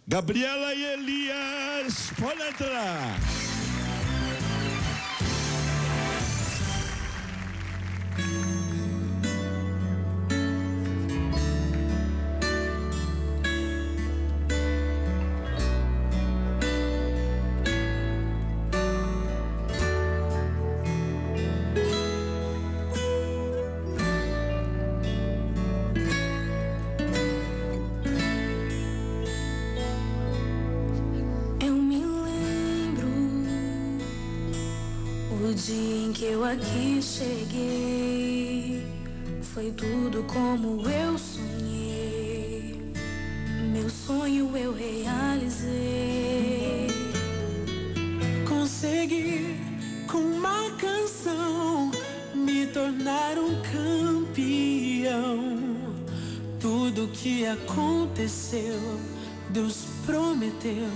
Gabriela e Elias, pode entrar. O dia em que eu aqui cheguei, foi tudo como eu sonhei. Meu sonho eu realizei. Consegui com uma canção me tornar um campeão. Tudo que aconteceu, Deus prometeu,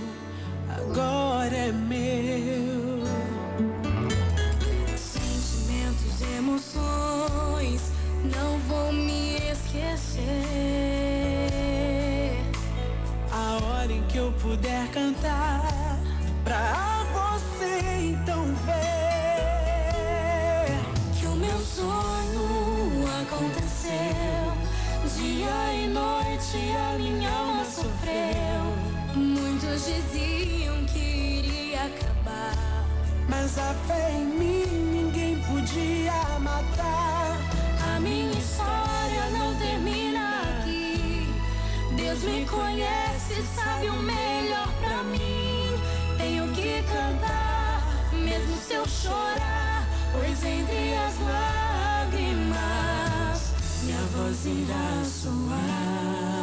agora é meu. Emoções, não vou me esquecer. A hora em que eu puder cantar pra você então ver que o meu sonho aconteceu. Dia e noite a minha alma sofreu. Muitos diziam que iria acabar, mas a fé em mim ninguém podia matar. A minha história não termina aqui. Deus me conhece, sabe o melhor pra mim. Tenho que cantar, mesmo se eu chorar, pois entre as lágrimas minha voz irá soar.